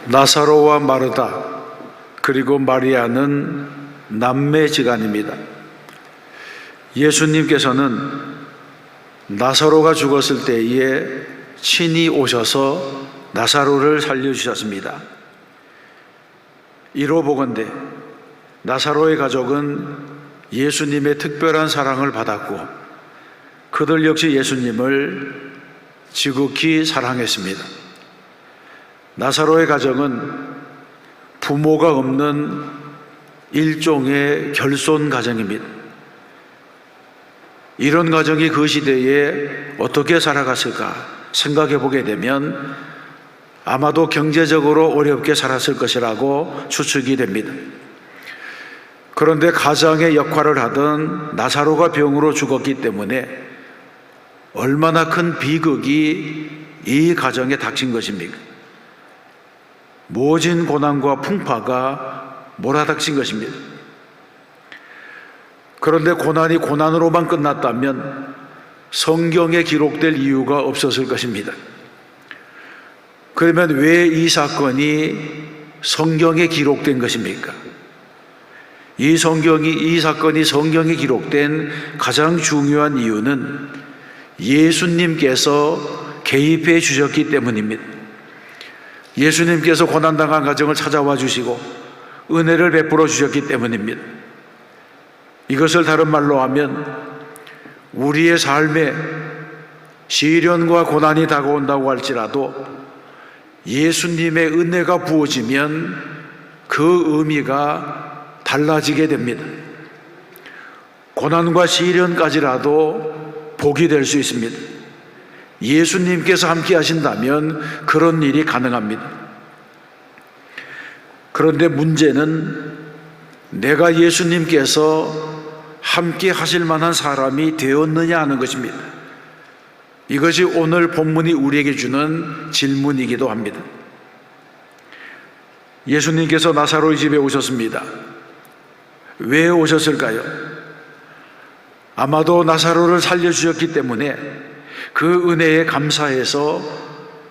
나사로와 마르다 그리고 마리아는 남매지간입니다. 예수님께서는 나사로가 죽었을 때에 친히 오셔서 나사로를 살려주셨습니다. 이로 보건대 나사로의 가족은 예수님의 특별한 사랑을 받았고 그들 역시 예수님을 지극히 사랑했습니다. 나사로의 가정은 부모가 없는 일종의 결손 가정입니다. 이런 가정이 그 시대에 어떻게 살아갔을까 생각해 보게 되면 아마도 경제적으로 어렵게 살았을 것이라고 추측이 됩니다. 그런데 가장의 역할을 하던 나사로가 병으로 죽었기 때문에 얼마나 큰 비극이 이 가정에 닥친 것입니까? 모진 고난과 풍파가 몰아닥친 것입니다. 그런데 고난이 고난으로만 끝났다면 성경에 기록될 이유가 없었을 것입니다. 그러면 왜 이 사건이 성경에 기록된 것입니까? 이 사건이 성경에 기록된 가장 중요한 이유는 예수님께서 개입해 주셨기 때문입니다. 예수님께서 고난당한 가정을 찾아와 주시고 은혜를 베풀어 주셨기 때문입니다. 이것을 다른 말로 하면 우리의 삶에 시련과 고난이 다가온다고 할지라도 예수님의 은혜가 부어지면 그 의미가 달라지게 됩니다. 고난과 시련까지라도 복이 될 수 있습니다. 예수님께서 함께 하신다면 그런 일이 가능합니다. 그런데 문제는 내가 예수님께서 함께 하실 만한 사람이 되었느냐 하는 것입니다. 이것이 오늘 본문이 우리에게 주는 질문이기도 합니다. 예수님께서 나사로의 집에 오셨습니다. 왜 오셨을까요? 아마도 나사로를 살려주셨기 때문에 그 은혜에 감사해서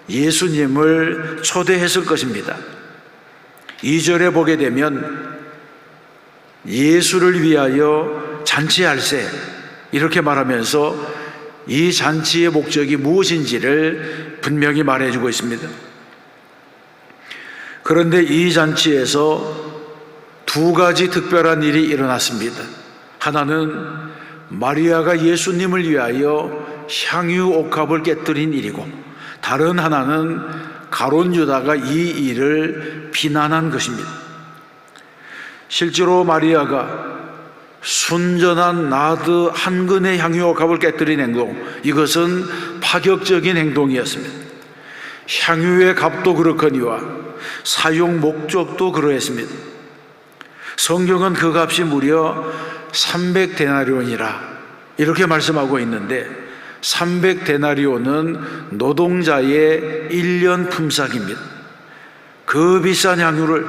예수님을 초대했을 것입니다. 2절에 보게 되면 예수를 위하여 잔치할세 이렇게 말하면서 이 잔치의 목적이 무엇인지를 분명히 말해주고 있습니다. 그런데 이 잔치에서 두 가지 특별한 일이 일어났습니다. 하나는 마리아가 예수님을 위하여 향유 옥합을 깨뜨린 일이고 다른 하나는 가룟 유다가 이 일을 비난한 것입니다. 실제로 마리아가 순전한 나드 한 근의 향유 옥합을 깨뜨린 행동, 이것은 파격적인 행동이었습니다. 향유의 값도 그렇거니와 사용 목적도 그러했습니다. 성경은 그 값이 무려 300데나리온이라 이렇게 말씀하고 있는데 300데나리온은 노동자의 1년 품삯입니다. 그 비싼 향유를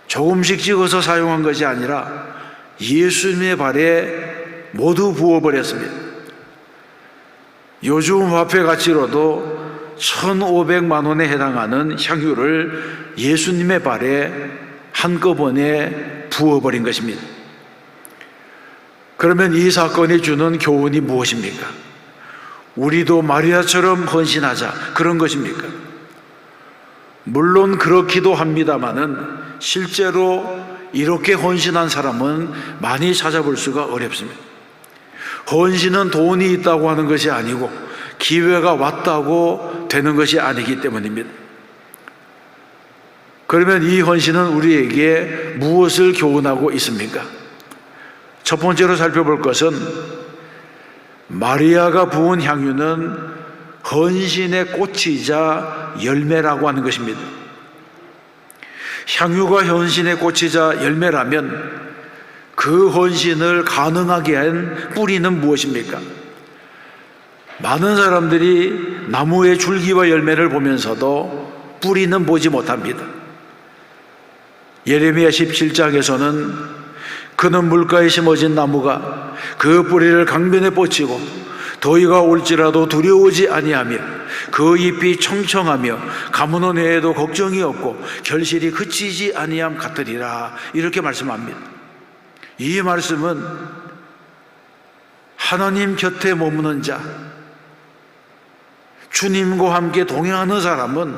조금씩 찍어서 사용한 것이 아니라 예수님의 발에 모두 부어버렸습니다. 요즘 화폐 가치로도 1,500만 원에 해당하는 향유를 예수님의 발에 한꺼번에 부어버린 것입니다. 그러면 이 사건이 주는 교훈이 무엇입니까? 우리도 마리아처럼 헌신하자, 그런 것입니까? 물론 그렇기도 합니다마는 실제로 이렇게 헌신한 사람은 많이 찾아볼 수가 어렵습니다. 헌신은 돈이 있다고 하는 것이 아니고 기회가 왔다고 되는 것이 아니기 때문입니다. 그러면 이 헌신은 우리에게 무엇을 교훈하고 있습니까? 첫 번째로 살펴볼 것은 마리아가 부은 향유는 헌신의 꽃이자 열매라고 하는 것입니다. 향유가 헌신의 꽃이자 열매라면 그 헌신을 가능하게 한 뿌리는 무엇입니까? 많은 사람들이 나무의 줄기와 열매를 보면서도 뿌리는 보지 못합니다. 예레미야 17장에서는 그는 물가에 심어진 나무가 그 뿌리를 강변에 뻗치고 더위가 올지라도 두려우지 아니하며 그 잎이 청청하며 가무는 해에도 걱정이 없고 결실이 그치지 아니함 같으리라. 이렇게 말씀합니다. 이 말씀은 하나님 곁에 머무는 자, 주님과 함께 동행하는 사람은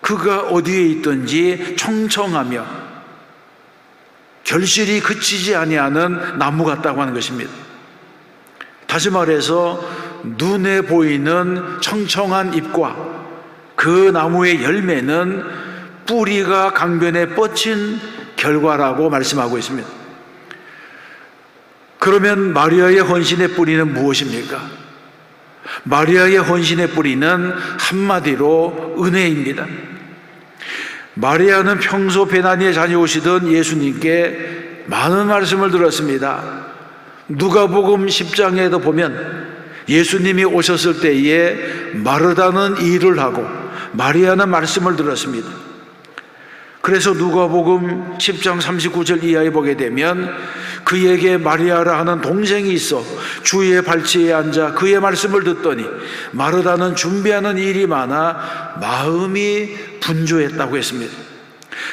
그가 어디에 있든지 청청하며 결실이 그치지 아니하는 나무 같다고 하는 것입니다. 다시 말해서 눈에 보이는 청청한 잎과 그 나무의 열매는 뿌리가 강변에 뻗친 결과라고 말씀하고 있습니다. 그러면 마리아의 헌신의 뿌리는 무엇입니까? 마리아의 헌신의 뿌리는 한마디로 은혜입니다. 마리아는 평소 베나니에 다녀오시던 예수님께 많은 말씀을 들었습니다. 누가복음 10장에도 보면 예수님이 오셨을 때에 마르다는 일을 하고 마리아는 말씀을 들었습니다. 그래서 누가복음 10장 39절 이하에 보게 되면 그에게 마리아라 하는 동생이 있어 주의 발치에 앉아 그의 말씀을 듣더니 마르다는 준비하는 일이 많아 마음이 분주했다고 했습니다.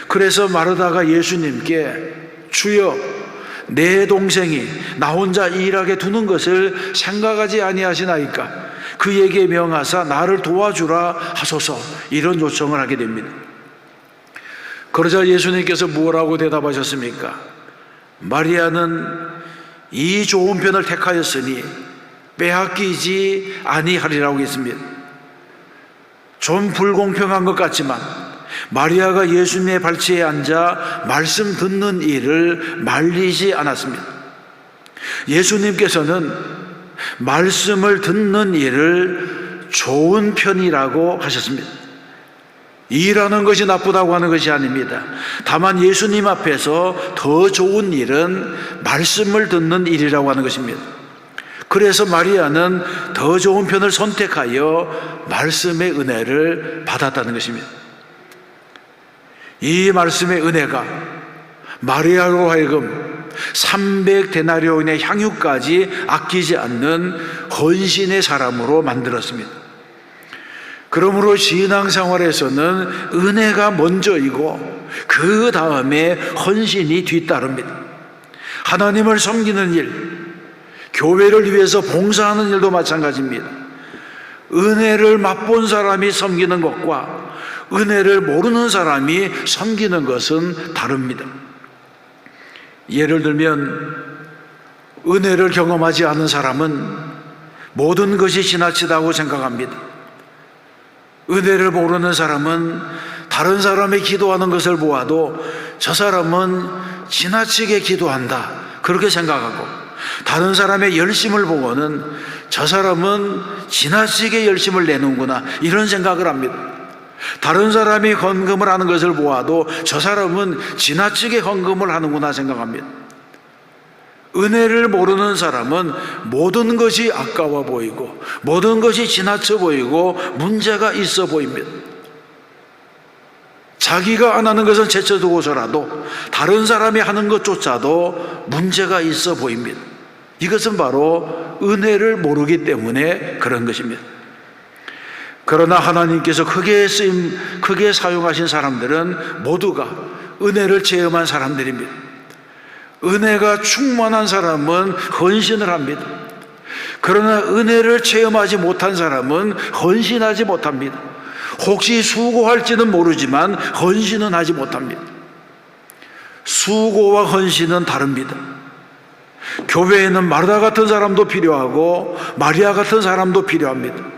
그래서 마르다가 예수님께 주여 내 동생이 나 혼자 일하게 두는 것을 생각하지 아니하시나이까 그에게 명하사 나를 도와주라 하소서, 이런 요청을 하게 됩니다. 그러자 예수님께서 뭐라고 대답하셨습니까? 마리아는 이 좋은 편을 택하였으니 빼앗기지 아니하리라고 했습니다. 좀 불공평한 것 같지만 마리아가 예수님의 발치에 앉아 말씀 듣는 일을 말리지 않았습니다. 예수님께서는 말씀을 듣는 일을 좋은 편이라고 하셨습니다. 일하는 것이 나쁘다고 하는 것이 아닙니다. 다만 예수님 앞에서 더 좋은 일은 말씀을 듣는 일이라고 하는 것입니다. 그래서 마리아는 더 좋은 편을 선택하여 말씀의 은혜를 받았다는 것입니다. 이 말씀의 은혜가 마리아로 하여금 300데나리온의 향유까지 아끼지 않는 헌신의 사람으로 만들었습니다. 그러므로 신앙생활에서는 은혜가 먼저이고 그 다음에 헌신이 뒤따릅니다. 하나님을 섬기는 일, 교회를 위해서 봉사하는 일도 마찬가지입니다. 은혜를 맛본 사람이 섬기는 것과 은혜를 모르는 사람이 섬기는 것은 다릅니다. 예를 들면 은혜를 경험하지 않은 사람은 모든 것이 지나치다고 생각합니다. 은혜를 모르는 사람은 다른 사람이 기도하는 것을 보아도 저 사람은 지나치게 기도한다, 그렇게 생각하고, 다른 사람의 열심을 보고는 저 사람은 지나치게 열심을 내는구나, 이런 생각을 합니다. 다른 사람이 헌금을 하는 것을 보아도 저 사람은 지나치게 헌금을 하는구나 생각합니다. 은혜를 모르는 사람은 모든 것이 아까워 보이고 모든 것이 지나쳐 보이고 문제가 있어 보입니다. 자기가 안 하는 것은 제쳐두고서라도 다른 사람이 하는 것조차도 문제가 있어 보입니다. 이것은 바로 은혜를 모르기 때문에 그런 것입니다. 그러나 하나님께서 크게 사용하신 사람들은 모두가 은혜를 체험한 사람들입니다. 은혜가 충만한 사람은 헌신을 합니다. 그러나 은혜를 체험하지 못한 사람은 헌신하지 못합니다. 혹시 수고할지는 모르지만 헌신은 하지 못합니다. 수고와 헌신은 다릅니다. 교회에는 마르다 같은 사람도 필요하고 마리아 같은 사람도 필요합니다.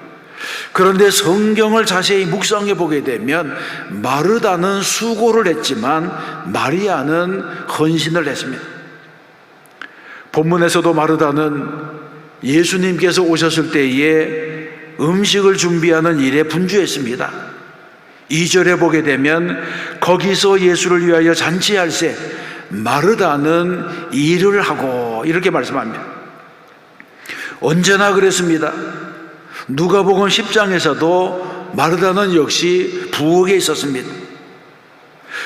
그런데 성경을 자세히 묵상해 보게 되면 마르다는 수고를 했지만 마리아는 헌신을 했습니다. 본문에서도 마르다는 예수님께서 오셨을 때에 음식을 준비하는 일에 분주했습니다. 2절에 보게 되면 거기서 예수를 위하여 잔치할세 마르다는 일을 하고, 이렇게 말씀합니다. 언제나 그랬습니다. 누가복음 10장에서도 마르다는 역시 부엌에 있었습니다.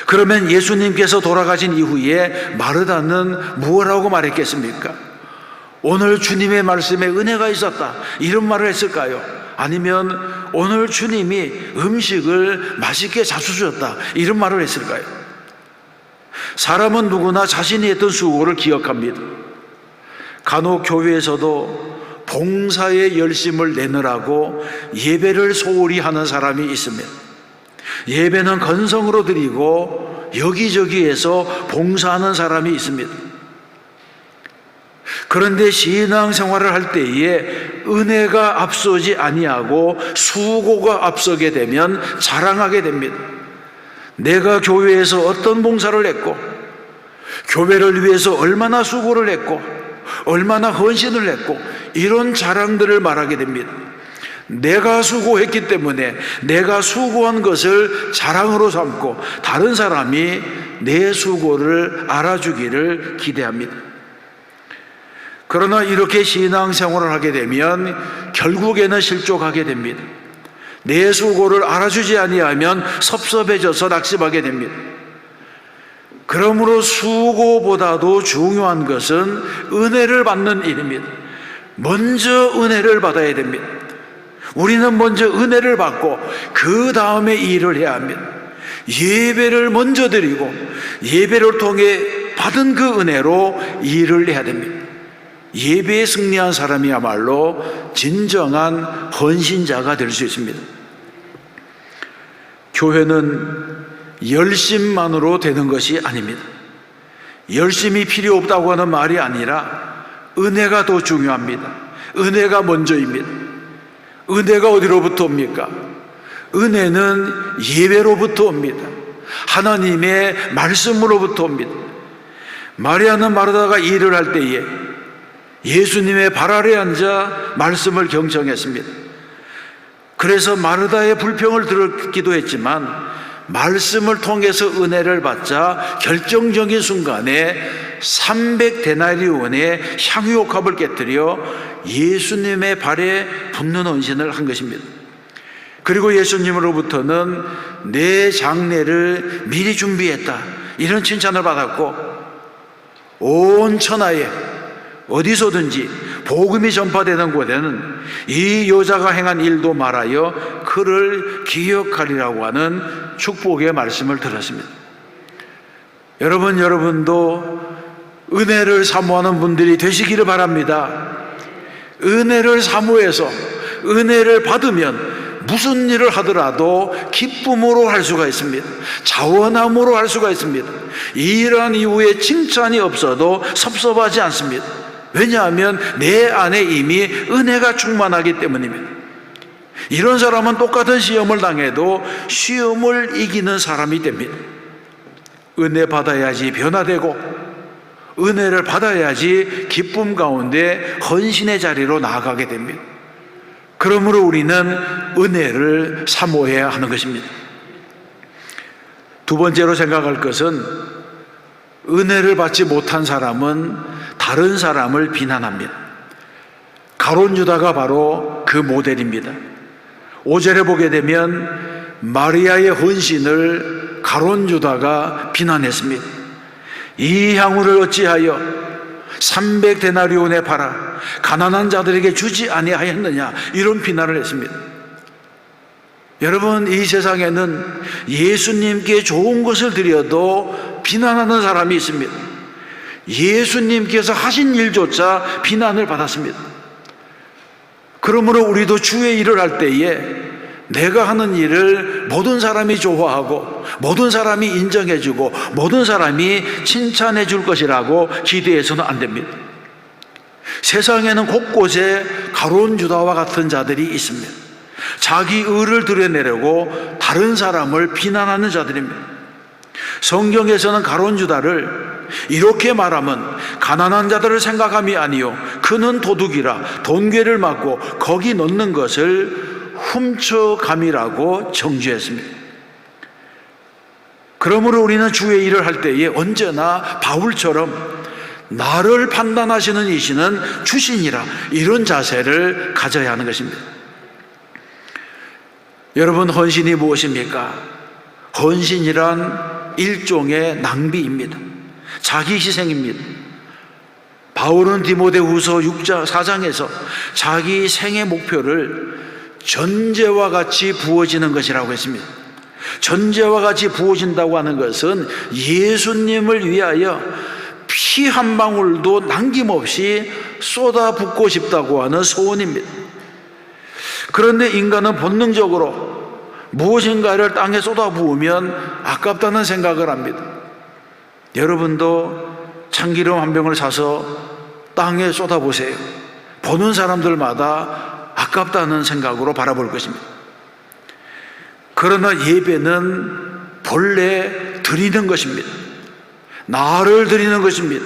그러면 예수님께서 돌아가신 이후에 마르다는 무엇이라고 말했겠습니까? 오늘 주님의 말씀에 은혜가 있었다, 이런 말을 했을까요? 아니면 오늘 주님이 음식을 맛있게 잘 주셨다, 이런 말을 했을까요? 사람은 누구나 자신이 했던 수고를 기억합니다. 간혹 교회에서도 봉사에 열심을 내느라고 예배를 소홀히 하는 사람이 있습니다. 예배는 건성으로 드리고 여기저기에서 봉사하는 사람이 있습니다. 그런데 신앙생활을 할 때에 은혜가 앞서지 아니하고 수고가 앞서게 되면 자랑하게 됩니다. 내가 교회에서 어떤 봉사를 했고, 교회를 위해서 얼마나 수고를 했고, 얼마나 헌신을 했고, 이런 자랑들을 말하게 됩니다. 내가 수고했기 때문에 내가 수고한 것을 자랑으로 삼고 다른 사람이 내 수고를 알아주기를 기대합니다. 그러나 이렇게 신앙생활을 하게 되면 결국에는 실족하게 됩니다. 내 수고를 알아주지 아니하면 섭섭해져서 낙심하게 됩니다. 그러므로 수고보다도 중요한 것은 은혜를 받는 일입니다. 먼저 은혜를 받아야 됩니다. 우리는 먼저 은혜를 받고 그 다음에 일을 해야 합니다. 예배를 먼저 드리고 예배를 통해 받은 그 은혜로 일을 해야 됩니다. 예배에 승리한 사람이야말로 진정한 헌신자가 될 수 있습니다. 교회는 열심만으로 되는 것이 아닙니다. 열심이 필요 없다고 하는 말이 아니라 은혜가 더 중요합니다. 은혜가 먼저입니다. 은혜가 어디로부터 옵니까? 은혜는 예배로부터 옵니다. 하나님의 말씀으로부터 옵니다. 마리아는 마르다가 일을 할 때에 예수님의 발 아래 앉아 말씀을 경청했습니다. 그래서 마르다의 불평을 들었기도 했지만 말씀을 통해서 은혜를 받자 결정적인 순간에 300데나리온의 향유옥합을 깨뜨려 예수님의 발에 붓는 헌신을 한 것입니다. 그리고 예수님으로부터는 내 장례를 미리 준비했다, 이런 칭찬을 받았고, 온 천하에 어디서든지 복음이 전파되는 곳에는 이 여자가 행한 일도 말하여 그를 기억하리라고 하는 축복의 말씀을 들었습니다. 여러분도 은혜를 사모하는 분들이 되시기를 바랍니다. 은혜를 사모해서 은혜를 받으면 무슨 일을 하더라도 기쁨으로 할 수가 있습니다. 자원함으로 할 수가 있습니다. 이 일한 이후에 칭찬이 없어도 섭섭하지 않습니다. 왜냐하면 내 안에 이미 은혜가 충만하기 때문입니다. 이런 사람은 똑같은 시험을 당해도 시험을 이기는 사람이 됩니다. 은혜 받아야지 변화되고, 은혜를 받아야지 기쁨 가운데 헌신의 자리로 나아가게 됩니다. 그러므로 우리는 은혜를 사모해야 하는 것입니다. 두 번째로 생각할 것은, 은혜를 받지 못한 사람은 다른 사람을 비난합니다. 가룟 유다가 바로 그 모델입니다. 5절에 보게 되면 마리아의 헌신을 가룟 유다가 비난했습니다. 이 향후를 어찌하여 300데나리온에 팔아 가난한 자들에게 주지 아니하였느냐, 이런 비난을 했습니다. 여러분, 이 세상에는 예수님께 좋은 것을 드려도 비난하는 사람이 있습니다. 예수님께서 하신 일조차 비난을 받았습니다. 그러므로 우리도 주의 일을 할 때에 내가 하는 일을 모든 사람이 좋아하고 모든 사람이 인정해주고 모든 사람이 칭찬해 줄 것이라고 기대해서는 안 됩니다. 세상에는 곳곳에 가룟 유다와 같은 자들이 있습니다. 자기 의를 드러내려고 다른 사람을 비난하는 자들입니다. 성경에서는 가룟 유다를 이렇게 말하면 가난한 자들을 생각함이 아니요 그는 도둑이라 돈괴를 맞고 거기 넣는 것을 훔쳐감이라고 정죄했습니다. 그러므로 우리는 주의 일을 할 때에 언제나 바울처럼 나를 판단하시는 이시는 주신이라, 이런 자세를 가져야 하는 것입니다. 여러분, 헌신이 무엇입니까? 헌신이란 일종의 낭비입니다. 자기 희생입니다. 바울은 디모데후서 4장에서 자기 생애 목표를 전제와 같이 부어지는 것이라고 했습니다. 전제와 같이 부어진다고 하는 것은 예수님을 위하여 피 한 방울도 남김없이 쏟아붓고 싶다고 하는 소원입니다. 그런데 인간은 본능적으로 무엇인가를 땅에 쏟아부으면 아깝다는 생각을 합니다. 여러분도 참기름 한 병을 사서 땅에 쏟아보세요. 보는 사람들마다 아깝다는 생각으로 바라볼 것입니다. 그러나 예배는 본래 드리는 것입니다. 나를 드리는 것입니다.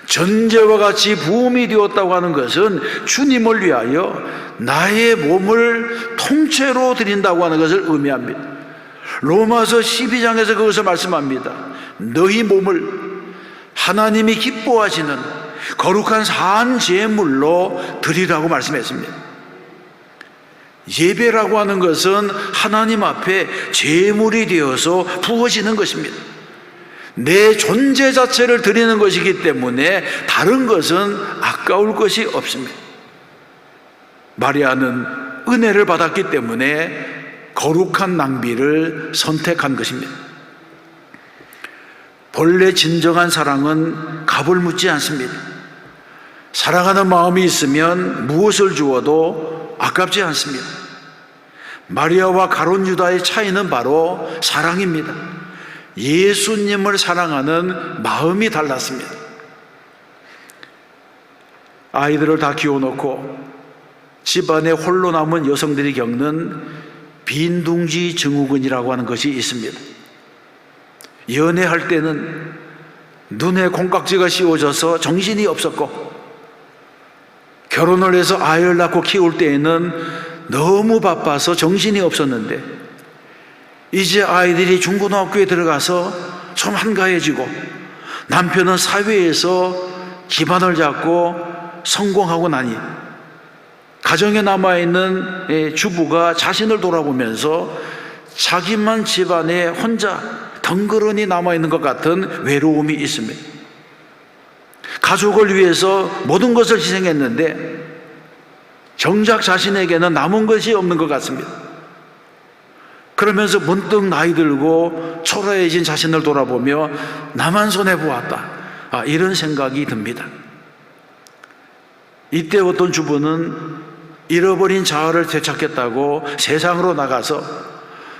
전제와 같이 부음이 되었다고 하는 것은 주님을 위하여 나의 몸을 통째로 드린다고 하는 것을 의미합니다. 로마서 12장에서 그것을 말씀합니다. 너희 몸을 하나님이 기뻐하시는 거룩한 산 제물로 드리라고 말씀했습니다. 예배라고 하는 것은 하나님 앞에 제물이 되어서 부어지는 것입니다. 내 존재 자체를 드리는 것이기 때문에 다른 것은 아까울 것이 없습니다. 마리아는 은혜를 받았기 때문에 거룩한 낭비를 선택한 것입니다. 본래 진정한 사랑은 값을 묻지 않습니다. 사랑하는 마음이 있으면 무엇을 주어도 아깝지 않습니다. 마리아와 가룟 유다의 차이는 바로 사랑입니다. 예수님을 사랑하는 마음이 달랐습니다. 아이들을 다 키워놓고 집안에 홀로 남은 여성들이 겪는 빈둥지 증후군이라고 하는 것이 있습니다. 연애할 때는 눈에 콩깍지가 씌워져서 정신이 없었고, 결혼을 해서 아이를 낳고 키울 때에는 너무 바빠서 정신이 없었는데, 이제 아이들이 중고등학교에 들어가서 좀 한가해지고 남편은 사회에서 기반을 잡고 성공하고 나니 가정에 남아있는 주부가 자신을 돌아보면서 자기만 집안에 혼자 덩그러니 남아있는 것 같은 외로움이 있습니다. 가족을 위해서 모든 것을 희생했는데 정작 자신에게는 남은 것이 없는 것 같습니다. 그러면서 문득 나이 들고 초라해진 자신을 돌아보며 나만 손해보았다, 이런 생각이 듭니다. 이때 어떤 주부는 잃어버린 자아를 되찾겠다고 세상으로 나가서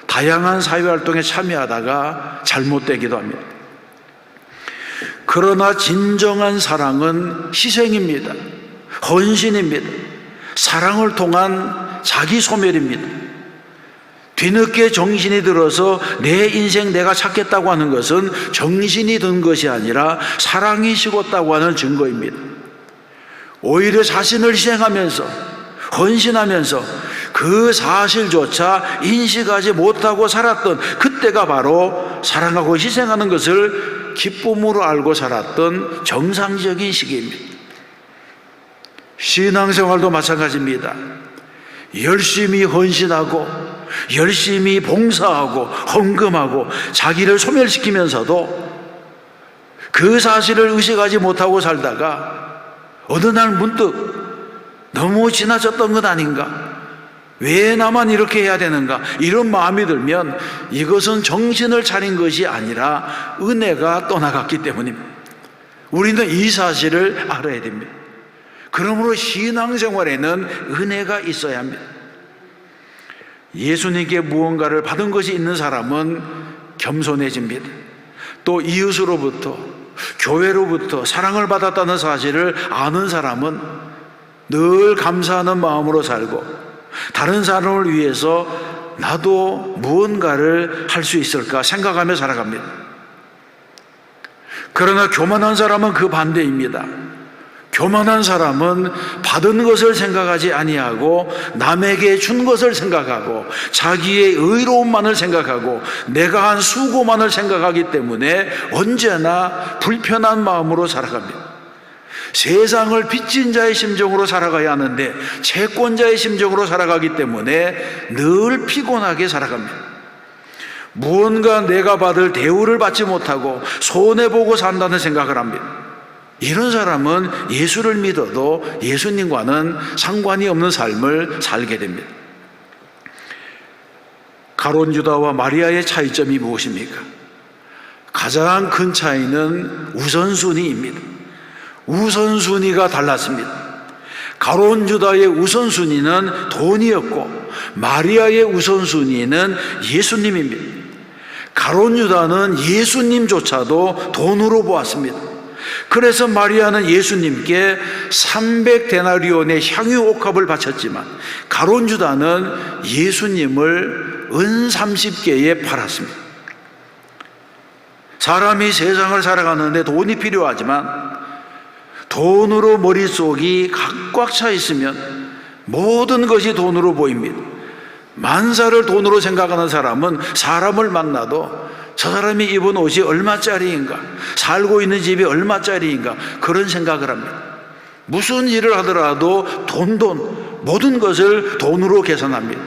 다양한 사회활동에 참여하다가 잘못되기도 합니다. 그러나 진정한 사랑은 희생입니다. 헌신입니다. 사랑을 통한 자기 소멸입니다. 뒤늦게 정신이 들어서 내 인생 내가 찾겠다고 하는 것은 정신이 든 것이 아니라 사랑이 식었다고 하는 증거입니다. 오히려 자신을 희생하면서 헌신하면서 그 사실조차 인식하지 못하고 살았던 그때가 바로 사랑하고 희생하는 것을 기쁨으로 알고 살았던 정상적인 시기입니다. 신앙생활도 마찬가지입니다. 열심히 헌신하고 열심히 봉사하고 헌금하고 자기를 소멸시키면서도 그 사실을 의식하지 못하고 살다가 어느 날 문득 너무 지나쳤던 것 아닌가? 왜 나만 이렇게 해야 되는가? 이런 마음이 들면 이것은 정신을 차린 것이 아니라 은혜가 떠나갔기 때문입니다. 우리는 이 사실을 알아야 됩니다. 그러므로 신앙생활에는 은혜가 있어야 합니다. 예수님께 무언가를 받은 것이 있는 사람은 겸손해집니다. 또 이웃으로부터, 교회로부터 사랑을 받았다는 사실을 아는 사람은 늘 감사하는 마음으로 살고 다른 사람을 위해서 나도 무언가를 할 수 있을까 생각하며 살아갑니다. 그러나 교만한 사람은 그 반대입니다. 교만한 사람은 받은 것을 생각하지 아니하고 남에게 준 것을 생각하고 자기의 의로움만을 생각하고 내가 한 수고만을 생각하기 때문에 언제나 불편한 마음으로 살아갑니다. 세상을 빚진 자의 심정으로 살아가야 하는데 채권자의 심정으로 살아가기 때문에 늘 피곤하게 살아갑니다. 무언가 내가 받을 대우를 받지 못하고 손해보고 산다는 생각을 합니다. 이런 사람은 예수를 믿어도 예수님과는 상관이 없는 삶을 살게 됩니다. 가룟 유다와 마리아의 차이점이 무엇입니까? 가장 큰 차이는 우선순위입니다. 우선순위가 달랐습니다. 가룟 유다의 우선순위는 돈이었고 마리아의 우선순위는 예수님입니다. 가룟 유다는 예수님조차도 돈으로 보았습니다. 그래서 마리아는 예수님께 300데나리온의 향유 옥합을 바쳤지만 가룟 유다는 예수님을 은 30개에 팔았습니다. 사람이 세상을 살아가는데 돈이 필요하지만 돈으로 머릿속이 꽉 차 있으면 모든 것이 돈으로 보입니다. 만사를 돈으로 생각하는 사람은 사람을 만나도 저 사람이 입은 옷이 얼마짜리인가, 살고 있는 집이 얼마짜리인가, 그런 생각을 합니다. 무슨 일을 하더라도 돈, 모든 것을 돈으로 계산합니다.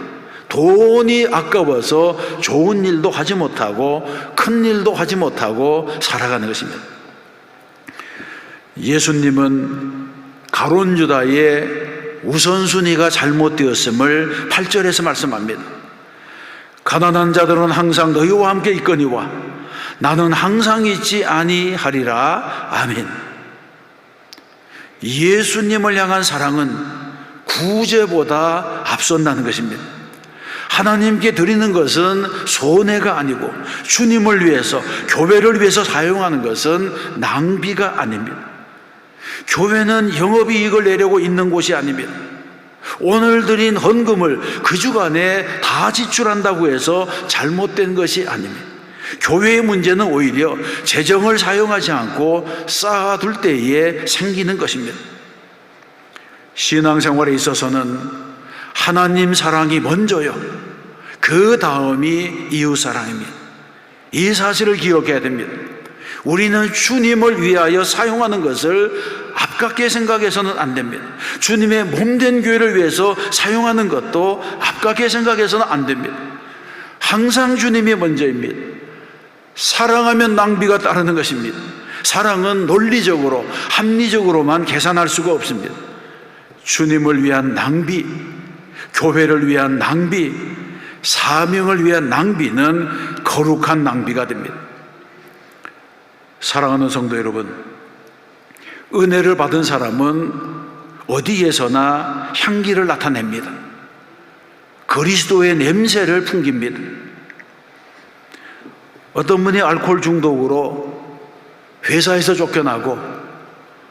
돈이 아까워서 좋은 일도 하지 못하고 큰 일도 하지 못하고 살아가는 것입니다. 예수님은 가룟 유다의 우선순위가 잘못되었음을 8절에서 말씀합니다. 가난한 자들은 항상 너희와 함께 있거니와 나는 항상 있지 아니하리라. 아멘. 예수님을 향한 사랑은 구제보다 앞선다는 것입니다. 하나님께 드리는 것은 손해가 아니고 주님을 위해서, 교회를 위해서 사용하는 것은 낭비가 아닙니다. 교회는 영업이익을 내려고 있는 곳이 아닙니다. 오늘 드린 헌금을 그 주간에 다 지출한다고 해서 잘못된 것이 아닙니다. 교회의 문제는 오히려 재정을 사용하지 않고 쌓아둘 때에 생기는 것입니다. 신앙생활에 있어서는 하나님 사랑이 먼저요, 그 다음이 이웃 사랑입니다. 이 사실을 기억해야 됩니다. 우리는 주님을 위하여 사용하는 것을 아깝게 생각해서는 안 됩니다. 주님의 몸된 교회를 위해서 사용하는 것도 아깝게 생각해서는 안 됩니다. 항상 주님이 먼저입니다. 사랑하면 낭비가 따르는 것입니다. 사랑은 논리적으로, 합리적으로만 계산할 수가 없습니다. 주님을 위한 낭비, 교회를 위한 낭비, 사명을 위한 낭비는 거룩한 낭비가 됩니다. 사랑하는 성도 여러분, 은혜를 받은 사람은 어디에서나 향기를 나타냅니다. 그리스도의 냄새를 풍깁니다. 어떤 분이 알코올 중독으로 회사에서 쫓겨나고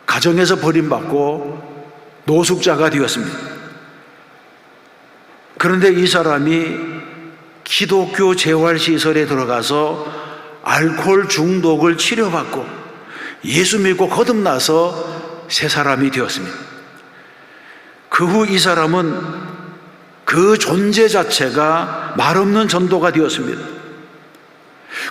가정에서 버림받고 노숙자가 되었습니다. 그런데 이 사람이 기독교 재활시설에 들어가서 알코올 중독을 치료받고 예수 믿고 거듭나서 새 사람이 되었습니다. 그 후 이 사람은 그 존재 자체가 말없는 전도가 되었습니다.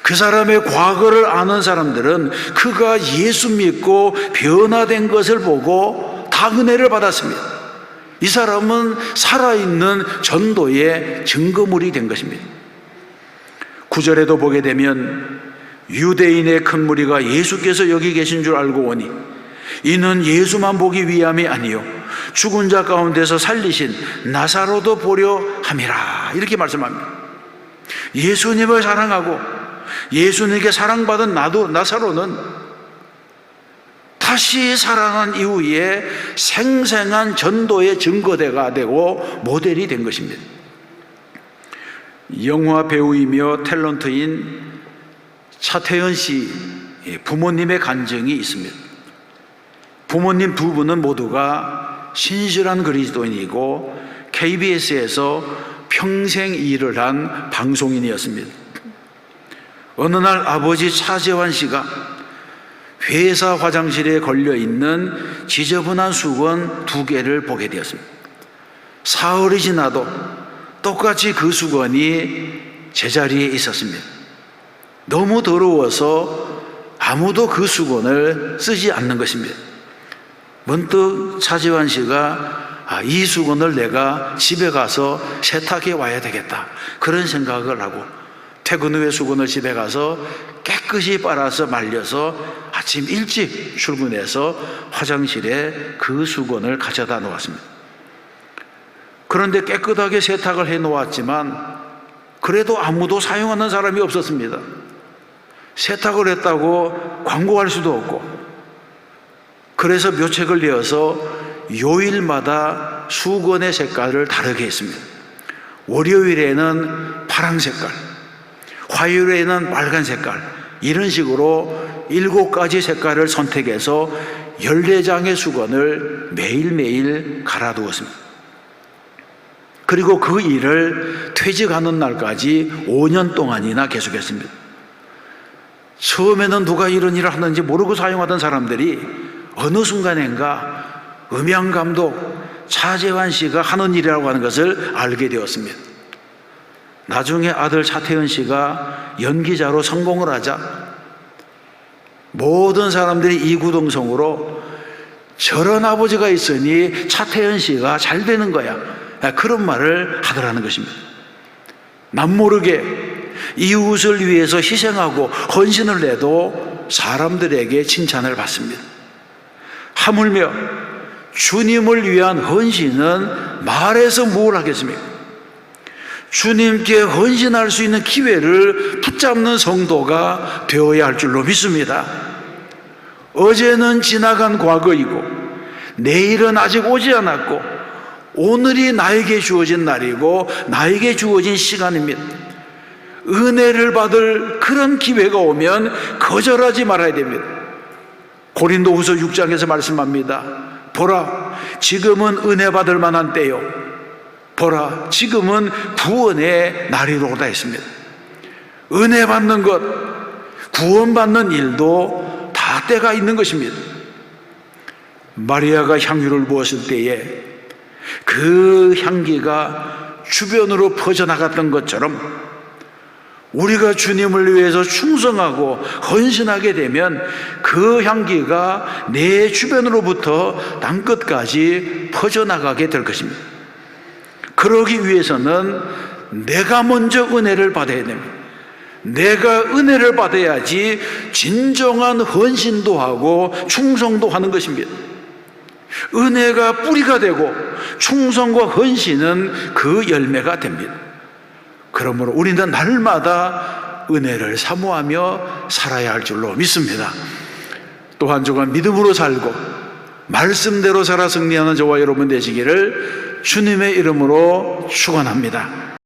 그 사람의 과거를 아는 사람들은 그가 예수 믿고 변화된 것을 보고 다 은혜를 받았습니다. 이 사람은 살아있는 전도의 증거물이 된 것입니다. 9절에도 보게 되면 유대인의 큰 무리가 예수께서 여기 계신 줄 알고 오니 이는 예수만 보기 위함이 아니요 죽은 자 가운데서 살리신 나사로도 보려 함이라, 이렇게 말씀합니다. 예수님을 사랑하고 예수님께 사랑받은 나사로는 다시 살아난 이후에 생생한 전도의 증거대가 되고 모델이 된 것입니다. 영화 배우이며 탤런트인 차태현 씨 부모님의 간증이 있습니다. 부모님 두 분은 모두가 신실한 그리스도인이고 KBS에서 평생 일을 한 방송인이었습니다. 어느 날 아버지 차재환 씨가 회사 화장실에 걸려있는 지저분한 수건 2개를 보게 되었습니다. 사흘이 지나도 똑같이 그 수건이 제자리에 있었습니다. 너무 더러워서 아무도 그 수건을 쓰지 않는 것입니다. 문득 차재환 씨가 이 수건을 내가 집에 가서 세탁해 와야 되겠다, 그런 생각을 하고 퇴근 후에 수건을 집에 가서 깨끗이 빨아서 말려서 아침 일찍 출근해서 화장실에 그 수건을 가져다 놓았습니다. 그런데 깨끗하게 세탁을 해 놓았지만 그래도 아무도 사용하는 사람이 없었습니다. 세탁을 했다고 광고할 수도 없고, 그래서 묘책을 내어서 요일마다 수건의 색깔을 다르게 했습니다. 월요일에는 파란 색깔, 화요일에는 빨간 색깔, 이런 식으로 7가지 색깔을 선택해서 14장의 수건을 매일매일 갈아두었습니다. 그리고 그 일을 퇴직하는 날까지 5년 동안이나 계속했습니다. 처음에는 누가 이런 일을 하는지 모르고 사용하던 사람들이 어느 순간인가 음향감독 차재환 씨가 하는 일이라고 하는 것을 알게 되었습니다. 나중에 아들 차태현 씨가 연기자로 성공을 하자 모든 사람들이 이구동성으로 저런 아버지가 있으니 차태현 씨가 잘 되는 거야, 그런 말을 하더라는 것입니다. 남모르게 이웃을 위해서 희생하고 헌신을 해도 사람들에게 칭찬을 받습니다. 하물며 주님을 위한 헌신은 말해서 뭘 하겠습니까? 주님께 헌신할 수 있는 기회를 붙잡는 성도가 되어야 할 줄로 믿습니다. 어제는 지나간 과거이고 내일은 아직 오지 않았고 오늘이 나에게 주어진 날이고 나에게 주어진 시간입니다. 은혜를 받을 그런 기회가 오면 거절하지 말아야 됩니다. 고린도후서 6장에서 말씀합니다. 보라, 지금은 은혜 받을 만한 때요, 보라, 지금은 구원의 날이로다 했습니다. 은혜 받는 것, 구원받는 일도 다 때가 있는 것입니다. 마리아가 향유를 부었을 때에 그 향기가 주변으로 퍼져나갔던 것처럼 우리가 주님을 위해서 충성하고 헌신하게 되면 그 향기가 내 주변으로부터 땅끝까지 퍼져나가게 될 것입니다. 그러기 위해서는 내가 먼저 은혜를 받아야 됩니다. 내가 은혜를 받아야지 진정한 헌신도 하고 충성도 하는 것입니다. 은혜가 뿌리가 되고 충성과 헌신은 그 열매가 됩니다. 그러므로 우리는 날마다 은혜를 사모하며 살아야 할 줄로 믿습니다. 또 한 주간 믿음으로 살고 말씀대로 살아 승리하는 저와 여러분 되시기를 주님의 이름으로 축원합니다.